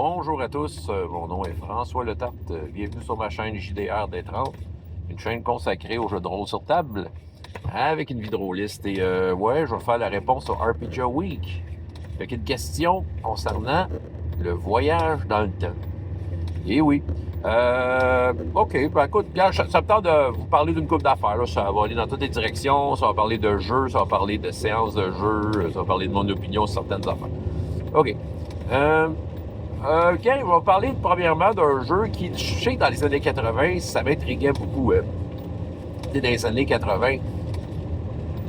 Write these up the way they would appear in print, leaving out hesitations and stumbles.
Bonjour à tous, mon nom est François Letarte. Bienvenue sur ma chaîne JDR D30, une chaîne consacrée aux jeux de rôle sur table, avec une vidéoliste. Et ouais, je vais faire la réponse au RPG Week. Avec une question concernant le voyage dans le temps. Et oui. OK, ben écoute, ça me tente de vous parler d'une couple d'affaires. Là. Ça va aller dans toutes les directions, ça va parler de jeux, ça va parler de séances de jeux, ça va parler de mon opinion sur certaines affaires. OK. OK, on va parler premièrement d'un jeu qui, je sais que dans les années 80, ça m'intriguait beaucoup. Dans les années 80.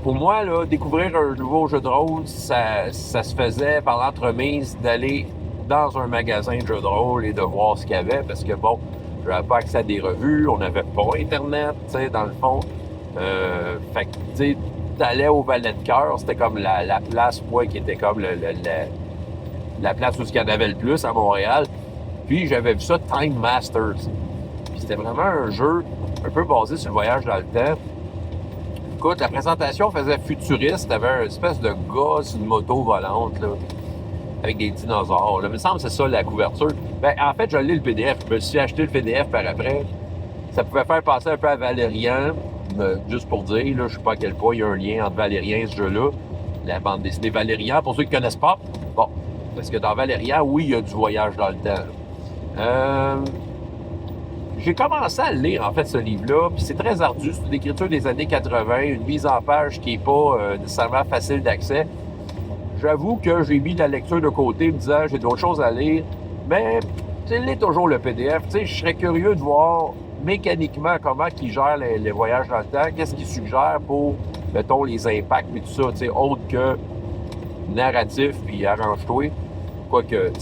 Pour moi, là, découvrir un nouveau jeu de rôle, ça se faisait par l'entremise d'aller dans un magasin de jeux de rôle et de voir ce qu'il y avait, parce que bon, je n'avais pas accès à des revues, on n'avait pas Internet, tu sais, dans le fond. Fait que, tu sais, t'allais au Valet de Cœur, c'était comme la place, moi, qui était comme la place où il y en avait le plus à Montréal. Puis j'avais vu ça, Time Masters. Puis c'était vraiment un jeu un peu basé sur le voyage dans le temps. Écoute, la présentation faisait futuriste. T'avais une espèce de gars sur une moto volante, là, avec des dinosaures. Là. Il me semble que c'est ça la couverture. Ben, en fait, je lis le PDF. Je me suis acheté le PDF par après. Ça pouvait faire penser un peu à Valérian. Juste pour dire, là, je sais pas à quel point il y a un lien entre Valérian et ce jeu-là. La bande dessinée Valérian, pour ceux qui ne connaissent pas. Bon, parce que dans Valérian, oui, il y a du voyage dans le temps. J'ai commencé à lire, en fait, ce livre-là, puis c'est très ardu. C'est une écriture des années 80, une mise en page qui n'est pas nécessairement facile d'accès. J'avoue que j'ai mis la lecture de côté, me disant j'ai d'autres choses à lire, mais tu lis toujours le PDF. Tu sais, je serais curieux de voir mécaniquement comment il gère les voyages dans le temps, qu'est-ce qu'il suggère pour, mettons, les impacts et tout ça, tu sais, autre que narratif puis arrange-toi. Quoique,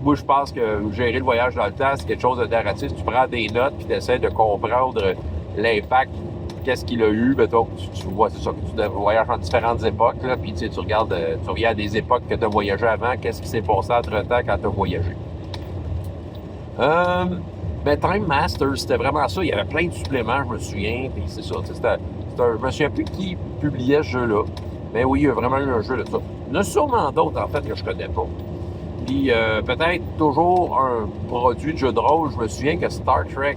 moi, je pense que gérer le voyage dans le temps, c'est quelque chose de narratif. Tu prends des notes puis tu essaies de comprendre l'impact, qu'est-ce qu'il a eu. Mettons, tu vois, c'est ça, que tu voyages en différentes époques, là, puis tu regardes, tu regardes des époques que tu as voyagé avant, qu'est-ce qui s'est passé entre-temps quand tu as voyagé. Ben, Time Master, c'était vraiment ça. Il y avait plein de suppléments, je me souviens, puis c'est ça. Je me souviens plus qui publiait ce jeu-là. Mais oui, il y a vraiment eu un jeu de ça. Il y en a sûrement d'autres, en fait, que je connais pas. Puis peut-être toujours un produit de jeu de rôle. Je me souviens que Star Trek,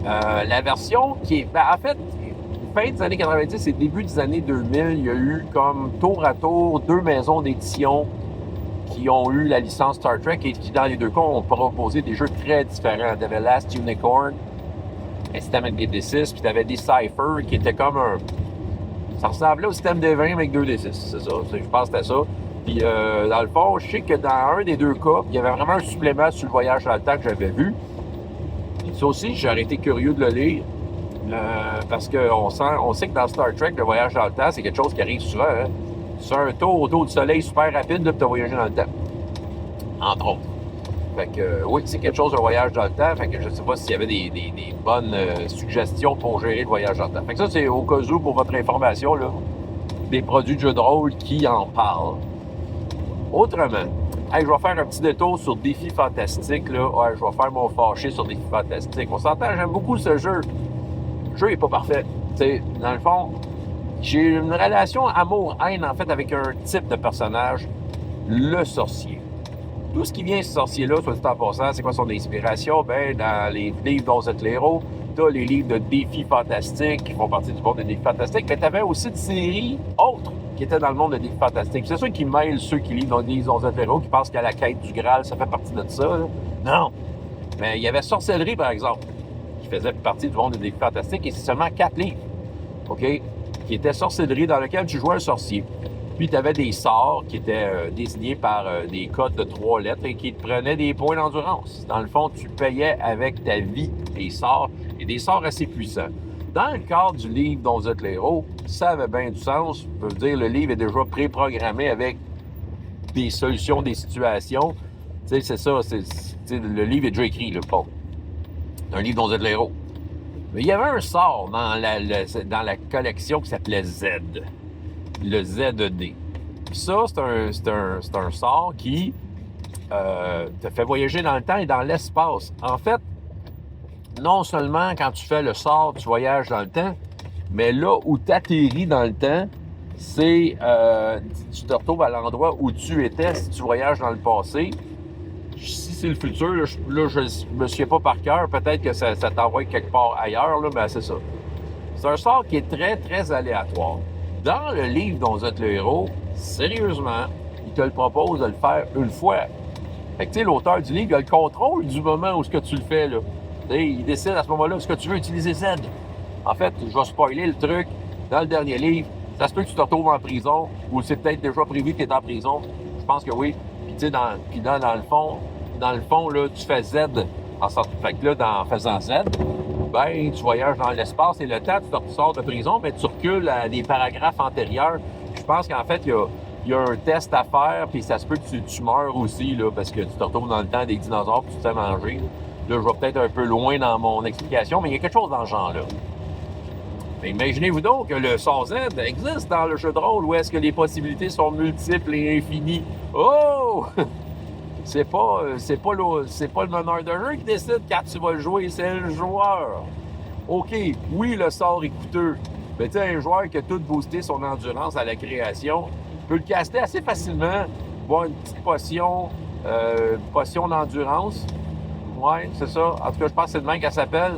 la version qui est... Ben, en fait, fin des années 90 et début des années 2000, il y a eu comme tour à tour 2 maisons d'édition qui ont eu la licence Star Trek et qui, dans les 2 cas, ont proposé des jeux très différents. Tu avais Last Unicorn, un système avec des D6, puis tu avais Decipher qui était comme un... Ça ressemblait au système des 20 avec 2 D6, c'est ça. Je pense que c'était ça. Puis, dans le fond, je sais que dans un des 2 cas, il y avait vraiment un supplément sur le voyage dans le temps que j'avais vu. Et ça aussi, j'aurais été curieux de le lire. Parce qu'on sait que dans Star Trek, le voyage dans le temps, c'est quelque chose qui arrive souvent. Hein? C'est un tour autour du soleil super rapide, là, puis tu as voyagé dans le temps. Entre autres. Fait que, oui, c'est quelque chose, un voyage dans le temps. Fait que je ne sais pas s'il y avait des bonnes suggestions pour gérer le voyage dans le temps. Fait que ça, c'est au cas où, pour votre information, là, des produits de jeux de rôle qui en parlent. Autrement, hey, je vais faire un petit détour sur Défi Fantastique. Là. Ouais, je vais faire mon fâché sur Défi Fantastique. On s'entend, j'aime beaucoup ce jeu. Le jeu n'est pas parfait. T'sais, dans le fond, j'ai une relation amour-haine, en fait, avec un type de personnage, le sorcier. Tout ce qui vient ce sorcier-là, soit dit en passant, c'est quoi son inspiration? Ben, dans les livres dont vous êtes les héros, t'as les livres de Défi Fantastique qui font partie du monde de Défi Fantastique, mais t'avais aussi une série autre qui était dans le monde de Défi Fantastique. C'est ceux qui mêlent ceux qui lisent dans les livres dont vous êtes les héros, qui pensent qu'à la quête du Graal, ça fait partie de ça. Là. Non! Mais il y avait Sorcellerie, par exemple, qui faisait partie du monde de Défi Fantastique, et c'est seulement 4 livres, OK? Qui était Sorcellerie, dans lequel tu jouais un sorcier. Puis, tu avais des sorts qui étaient désignés par des codes de 3 lettres et qui te prenaient des points d'endurance. Dans le fond, tu payais avec ta vie des sorts, et des sorts assez puissants. Dans le cadre du livre dont vous êtes les héros, ça avait bien du sens. Je veux dire, le livre est déjà préprogrammé avec des solutions, des situations. Tu sais, c'est ça. Le livre est déjà écrit, là, bon. C'est un livre dont vous êtes les héros. Mais il y avait un sort dans la collection qui s'appelait Z. Le ZD. Puis ça, c'est un sort qui te fait voyager dans le temps et dans l'espace. En fait, non seulement quand tu fais le sort, tu voyages dans le temps, mais là où tu atterris dans le temps, c'est tu te retrouves à l'endroit où tu étais si tu voyages dans le passé. si c'est le futur, là, je me souviens pas par cœur, peut-être que ça t'envoie quelque part ailleurs, là, mais c'est ça. C'est un sort qui est très, très aléatoire. Dans le livre dont vous êtes le héros, sérieusement, il te le propose de le faire une fois. Fait que, tu sais, l'auteur du livre, il a le contrôle du moment où ce que tu le fais, là. T'sais, il décide à ce moment-là, est-ce que tu veux utiliser Z? En fait, je vais spoiler le truc. Dans le dernier livre, ça se peut que tu te retrouves en prison, ou c'est peut-être déjà prévu que tu es en prison. Je pense que oui. Puis, tu sais, dans le fond, là, tu fais Z en sorte. Fait que là, en faisant Z, ben, tu voyages dans l'espace et le temps, tu sors de prison, mais tu recules à des paragraphes antérieurs. Je pense qu'en fait, il y a un test à faire, puis ça se peut que tu meurs aussi, là, parce que tu te retrouves dans le temps des dinosaures que tu te fais manger. Là, je vais peut-être un peu loin dans mon explication, mais il y a quelque chose dans ce genre-là. Mais imaginez-vous donc que le sort Z existe dans le jeu de rôle où est-ce que les possibilités sont multiples et infinies. Oh! C'est pas le meneur de jeu qui décide quand tu vas le jouer, c'est le joueur. OK, oui, le sort est coûteux. Mais tu sais, un joueur qui a tout boosté son endurance à la création peut le caster assez facilement, boire une petite potion d'endurance. Ouais, c'est ça. En tout cas, je pense que c'est de même qu'elle s'appelle.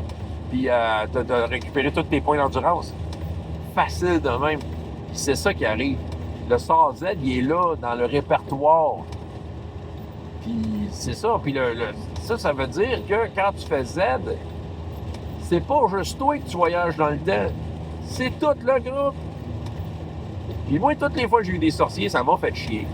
Puis de récupérer tous tes points d'endurance. Facile de même. Puis c'est ça qui arrive. Le sort Z, il est là, dans le répertoire. Puis c'est ça. Puis ça veut dire que quand tu fais Z, c'est pas juste toi que tu voyages dans le temps. C'est tout le groupe. Puis moi, toutes les fois que j'ai eu des sorciers, ça m'a fait chier.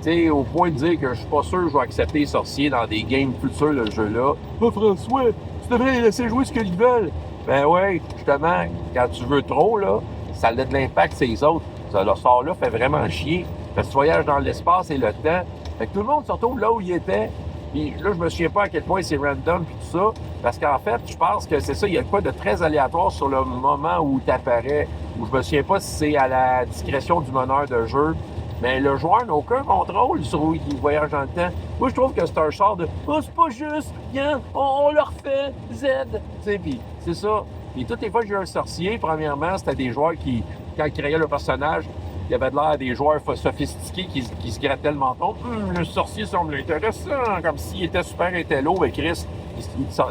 Tu sais, au point de dire que je suis pas sûr que je vais accepter les sorciers dans des games futurs, le jeu-là. Oh, François, tu devrais les laisser jouer ce qu'ils veulent. Ben ouais, justement, quand tu veux trop, là, ça a de l'impact sur les autres. Ça, le sort-là fait vraiment chier. Parce que tu voyages dans l'espace et le temps. Fait que tout le monde se retrouve là où il était. Puis là, je me souviens pas à quel point c'est random puis tout ça. Parce qu'en fait, je pense que c'est ça, il y a quoi de très aléatoire sur le moment où tu apparais. Ou je me souviens pas si c'est à la discrétion du meneur de jeu. Mais le joueur n'a aucun contrôle sur où il voyage dans le temps. Moi, je trouve que c'est un genre de « Oh, c'est pas juste, viens, on le refait, Z! » Tu sais, puis c'est ça. Puis toutes les fois que j'ai eu un sorcier, premièrement, c'était des joueurs qui, quand ils créaient le personnage, il y avait de l'air des joueurs sophistiqués qui se grattaient le menton. Le sorcier semble intéressant, comme s'il était super intello, mais Chris,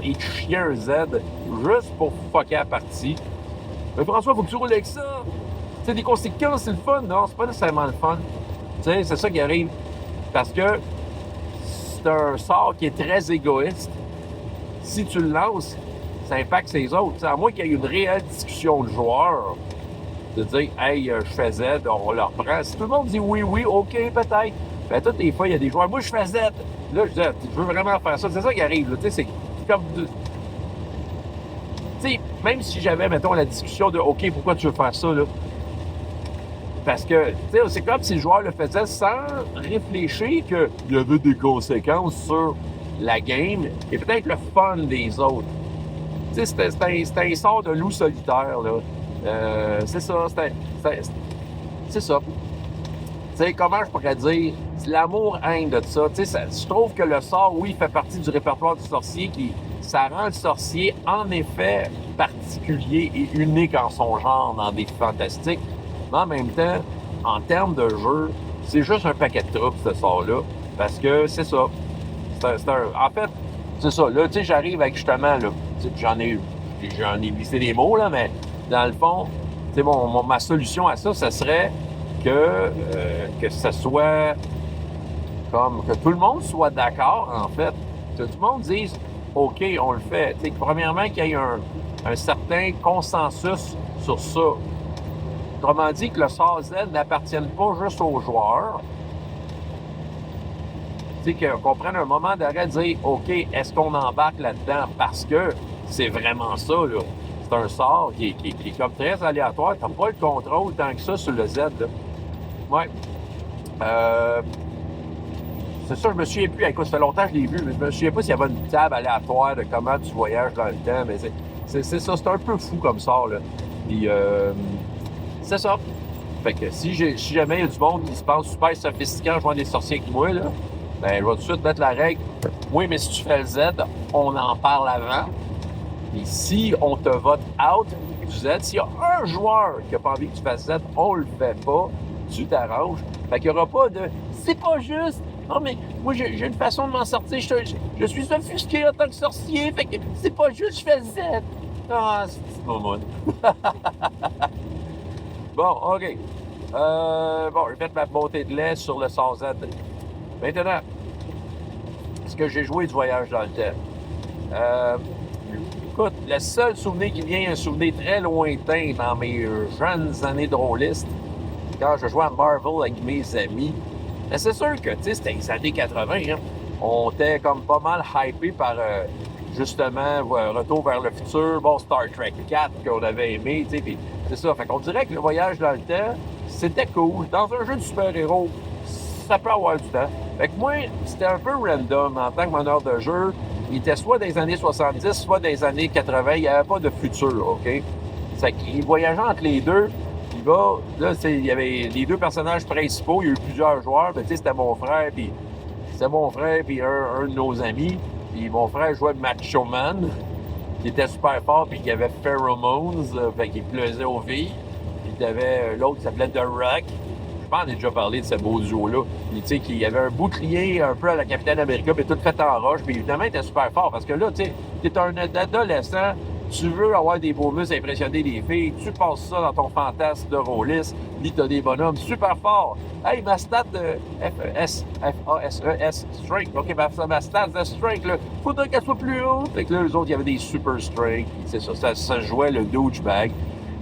il chiait un Z juste pour fucker la partie. Mais François, faut que tu roules avec ça. Tu sais, des conséquences, c'est le fun. Non, c'est pas nécessairement le fun. Tu sais, c'est ça qui arrive. Parce que c'est un sort qui est très égoïste. Si tu le lances, ça impacte ses autres. T'sais, à moins qu'il y ait une réelle discussion de joueurs, de dire « Hey, je fais Z, on le reprend. » Si tout le monde dit « Oui, oui, OK, peut-être. » Ben, toutes les fois, il y a des joueurs « Moi, je fais Z. » Là, je dis « Je veux vraiment faire ça. » C'est ça qui arrive. Tu sais, c'est comme... Tu sais, même si j'avais, mettons, la discussion de « OK, pourquoi tu veux faire ça, là? » Parce que, tu sais, c'est comme si le joueur le faisait sans réfléchir qu'il y avait des conséquences sur la game et peut-être le fun des autres. Tu sais, c'était un sort de loup solitaire, là. C'est ça, c'est ça. Tu sais, comment je pourrais dire? C'est l'amour-haine de ça. Tu sais, je trouve que le sort, oui, fait partie du répertoire du sorcier ça rend le sorcier, en effet, particulier et unique en son genre dans des fantastiques. Mais en même temps, en termes de jeu, c'est juste un paquet de troupes, ce sort-là. Parce que c'est ça. En fait, c'est ça. Là, tu sais, j'arrive avec justement, là, j'en ai glissé des mots, là, mais dans le fond, tu sais, ma solution à ça, ce serait que ce soit comme que tout le monde soit d'accord, en fait. Que tout le monde dise OK, on le fait. Tu sais, premièrement, qu'il y ait un certain consensus sur ça. Autrement dit, que le sort Z n'appartienne pas juste aux joueurs. Tu sais, qu'on prenne un moment d'arrêt de dire OK, est-ce qu'on embarque là-dedans? Parce que c'est vraiment ça, là. C'est un sort qui est comme très aléatoire. Tu n'as pas le contrôle tant que ça sur le Z, là. Ouais. C'est ça, je me souviens plus. Écoute, ça fait longtemps que je l'ai vu, mais je me souviens pas s'il y avait une table aléatoire de comment tu voyages dans le temps. Mais c'est ça, c'est un peu fou comme sort, là. Puis, c'est ça. Fait que si jamais il y a du monde qui se pense super sophistiquant, je vois des sorciers avec moi, là, ben, je vais tout de suite mettre la règle. Oui, mais si tu fais le Z, on en parle avant. Et si on te vote out du Z, s'il y a un joueur qui n'a pas envie que tu fasses Z, on le fait pas, tu t'arranges. Fait qu'il n'y aura pas de « c'est pas juste, Oh, mais moi, j'ai une façon de m'en sortir. Je suis offusqué en tant que sorcier. Fait que c'est pas juste, je fais Z. Ah, c'est maman. Bon, OK. Bon, je vais mettre ma montée de lait sur le 100Z. Maintenant, est-ce que j'ai joué du voyage dans le temps? Écoute, le seul souvenir qui vient, un souvenir très lointain dans mes jeunes années drôlistes, quand je jouais à Marvel avec mes amis, mais c'est sûr que, tu sais, c'était les années 80, hein. On était comme pas mal hypé par, justement, Retour vers le futur, bon, Star Trek 4 qu'on avait aimé, tu sais, puis c'est ça. Fait qu'on dirait que le voyage dans le temps, c'était cool. Dans un jeu de super-héros, ça peut avoir du temps. Fait que moi, c'était un peu random en tant que meneur de jeu. Il était soit des années 70, soit des années 80. Il n'y avait pas de futur, OK? Fait qu'il voyageait entre les deux. Puis là, il y avait les deux personnages principaux. Il y a eu plusieurs joueurs. Mais tu sais, c'était mon frère, puis un de nos amis. Puis mon frère jouait Macho Man, qui était super fort, puis qui avait Pheromones, fait qu'il plaisait aux filles. Puis il y avait l'autre qui s'appelait The Rock. Je pense qu'on a déjà parlé de ce beau duo-là. Puis, tu sais, qu'il y avait un bouclier un peu à la Capitaine America, puis tout fait en roche. Puis, évidemment, il était super fort. Parce que là, tu sais, t'es un adolescent, tu veux avoir des beaux muscles, impressionner les filles, tu passes ça dans ton fantasme de rôliste, puis t'as des bonhommes super forts. Hey, ma stat de F-A-S-E-S, strength. OK, ma stat de strength, là, faudrait qu'elle soit plus haute. Fait que là, eux autres, il y avait des super strength. C'est ça jouait le douchebag.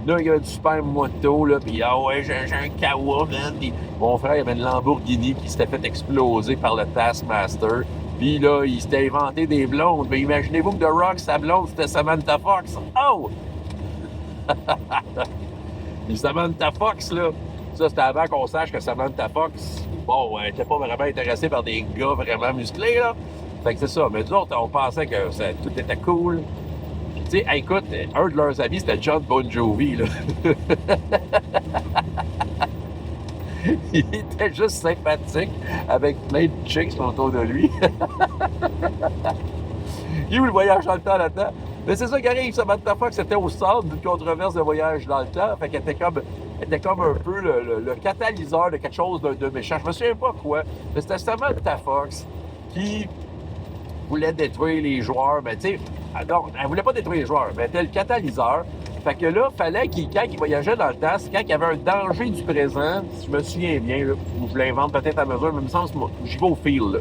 Là, il y avait du super moto, là, puis ah ouais, j'ai un Kawa, man. Puis mon frère, il avait une Lamborghini qui s'était fait exploser par le Taskmaster. Puis là, il s'était inventé des blondes. Mais imaginez-vous que The Rock, sa blonde, c'était Samantha Fox. Oh! Puis Samantha Fox, là, ça, c'était avant qu'on sache que Samantha Fox, bon, elle n'était pas vraiment intéressée par des gars vraiment musclés, là. Fait que c'est ça. Mais nous autres, on pensait que tout était cool. Tu sais, écoute, un de leurs amis, c'était John Bon Jovi, là. Il était juste sympathique, avec plein de chicks autour de lui. Il y a eu le voyage dans le temps là-dedans. Mais c'est ça qui arrive, Samantha Fox, c'était au centre d'une controverse de voyage dans le temps. Fait qu'elle était comme un peu le catalyseur de quelque chose de méchant. Je me souviens pas quoi. Mais c'était Samantha Fox qui voulait détruire les joueurs. Mais tu sais, donc, elle voulait pas détruire les joueurs, mais elle était le catalyseur. Fait que là, fallait quand il voyageait dans le temps, c'est quand il y avait un danger du présent, si je me souviens bien, là, ou je l'invente peut-être à mesure, mais il me semble que j'y vais au fil. Là.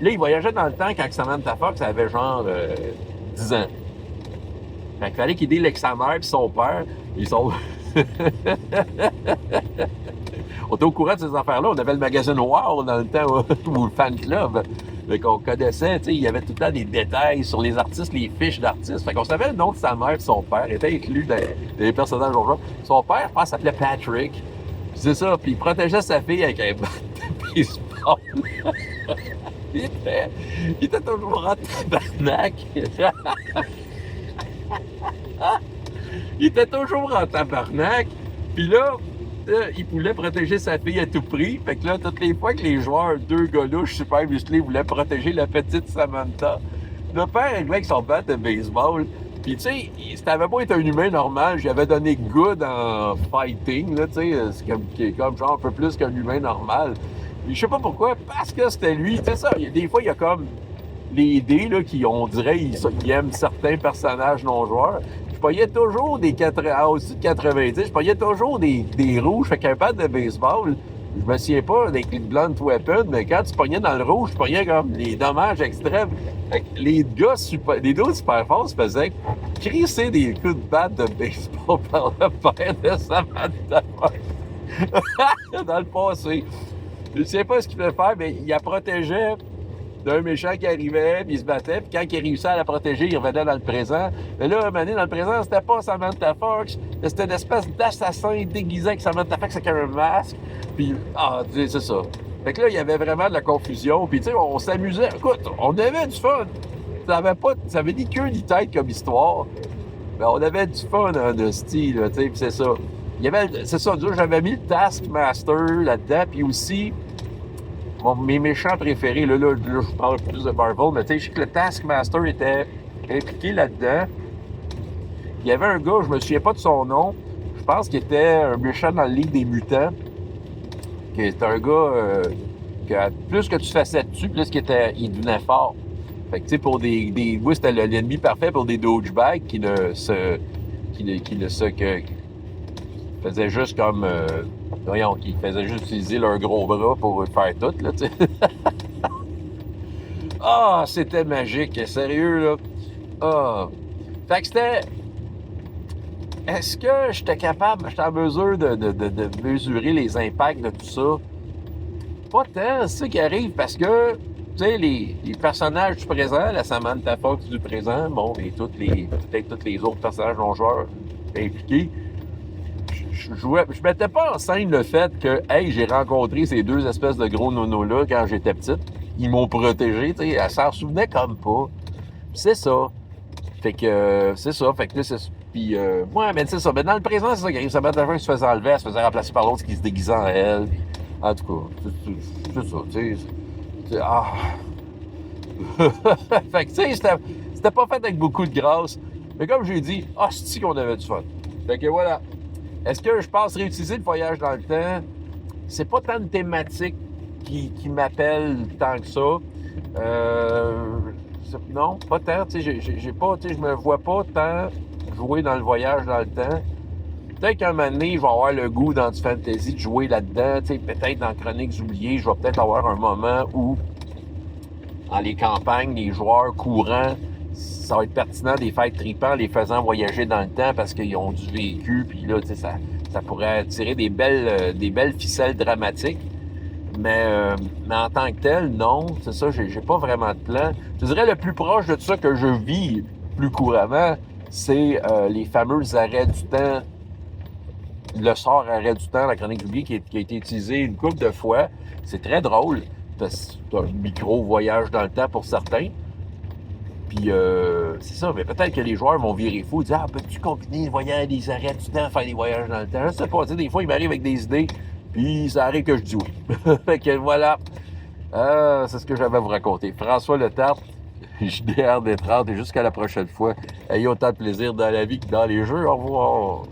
Il voyageait dans le temps quand Samantha Fox avait genre 10 ans. Fait qu'il fallait qu'il deal avec sa mère et son père. Ils sont... On était au courant de ces affaires-là. On avait le magazine Wow dans le temps, ou le fan club. Fait qu'on connaissait, tu sais, il y avait tout le temps des détails sur les artistes, les fiches d'artistes. Fait qu'on savait le nom de sa mère et son père, était inclus dans les personnages au jeu. Son père, je pense, s'appelait Patrick. Puis c'est ça, puis il protégeait sa fille avec un bat de baseball. il était toujours en tabarnak. Il était toujours en tabarnak. Puis là, il voulait protéger sa fille à tout prix. Fait que là, toutes les fois que les joueurs, deux gars louches super musclés, voulaient protéger la petite Samantha, le père réglait avec son bat de baseball. Puis tu sais, ça avait pas été un humain normal. J'avais donné good en fighting, là, tu sais, c'est comme genre un peu plus qu'un humain normal. Puis je sais pas pourquoi, parce que c'était lui. Tu sais ça, des fois, il y a comme les dés, là, qui, on dirait, ils aiment certains personnages non-joueurs. Je payais toujours au-dessus de 90, je payais toujours des rouges, fait qu'un bat de baseball, je me souviens pas des blunt weapons, mais quand tu pognais dans le rouge, tu pognais comme les dommages extrêmes. Fait que les gars super forts se faisaient crisser des coups de batte de baseball par le père de Samantha dans le passé. Je sais pas ce qu'il voulait faire, mais il la protégeait d'un méchant qui arrivait, puis il se battait, puis quand il réussissait à la protéger, il revenait dans le présent. Mais là, un moment donné, dans le présent, c'était pas Samantha Fox, c'était une espèce d'assassin déguisé avec Samantha Fox avec un masque, puis, c'est ça. Fait que là, il y avait vraiment de la confusion, puis tu sais, on s'amusait. Écoute, on avait du fun. Ça avait ni queue ni tête comme histoire, mais on avait du fun de style, tu sais, puis c'est ça. C'est ça, j'avais mis le Taskmaster là-dedans, puis aussi... mes méchants préférés, là, je parle plus de Marvel, mais tu sais, je sais que le Taskmaster était impliqué là-dedans. Il y avait un gars, je me souviens pas de son nom, je pense qu'il était un méchant dans le Ligue des Mutants, qui était un gars que plus que tu faisais dessus, plus qu'il devenait fort. Fait que, tu sais, pour oui, c'était l'ennemi parfait pour des douchebags qui faisaient juste comme, voyons, qui faisaient juste utiliser leur gros bras pour faire tout, là, tu sais. Ah, c'était magique, sérieux, là. Ah. Fait que c'était... Est-ce que j'étais en mesure de mesurer les impacts de tout ça? Pas tant, c'est ça qui arrive, parce que, tu sais, les personnages du présent, la Samantha Fox du présent, bon, et peut-être tous les autres personnages non-joueurs impliqués, je mettais pas en scène le fait que, hey, j'ai rencontré ces deux espèces de gros nonos-là quand j'étais petite. Ils m'ont protégé, tu sais, elle s'en souvenait comme pas. C'est ça. Fait que, c'est ça. Fait que là, c'est... Puis, ouais, mais c'est ça. Mais dans le présent, c'est ça qui arrive. Samantha Fox se faisait enlever, elle se faisait remplacer par l'autre qui se déguisait en elle. Puis, en tout cas, c'est ça, tu sais. Ah. Fait que, tu sais, c'était pas fait avec beaucoup de grâce. Mais comme j'ai dit, c'est qu'on avait du fun. Fait que voilà. Est-ce que je pense réutiliser le voyage dans le temps? C'est pas tant une thématique qui m'appelle tant que ça. Non, pas tant. Tu sais, j'ai pas, tu sais, je me vois pas tant jouer dans le voyage dans le temps. Peut-être qu'un moment donné, je vais avoir le goût dans du fantasy de jouer là-dedans. Tu sais, peut-être dans Chroniques oubliées, je vais peut-être avoir un moment où, dans les campagnes, les joueurs courants, ça va être pertinent des fêtes tripants, les faisant voyager dans le temps parce qu'ils ont du vécu. Puis là, tu sais, ça pourrait tirer des belles ficelles dramatiques. Mais en tant que tel, non, c'est ça, j'ai pas vraiment de plan. Je dirais le plus proche de tout ça que je vis plus couramment, c'est les fameux arrêts du temps. Le sort arrêt du temps, la chronique oubliée, qui a été utilisé une couple de fois. C'est très drôle. C'est un micro-voyage dans le temps pour certains. Puis, c'est ça, mais peut-être que les joueurs vont virer fous, dire peux-tu combiner des arrêts du temps, faire des voyages dans le temps? Je sais pas, tu sais, des fois, il m'arrive avec des idées, puis ça arrive que je dis oui. Fait que voilà, c'est ce que j'avais à vous raconter. François Letarte, JDR des 30, et jusqu'à la prochaine fois, ayez autant de plaisir dans la vie que dans les jeux. Au revoir!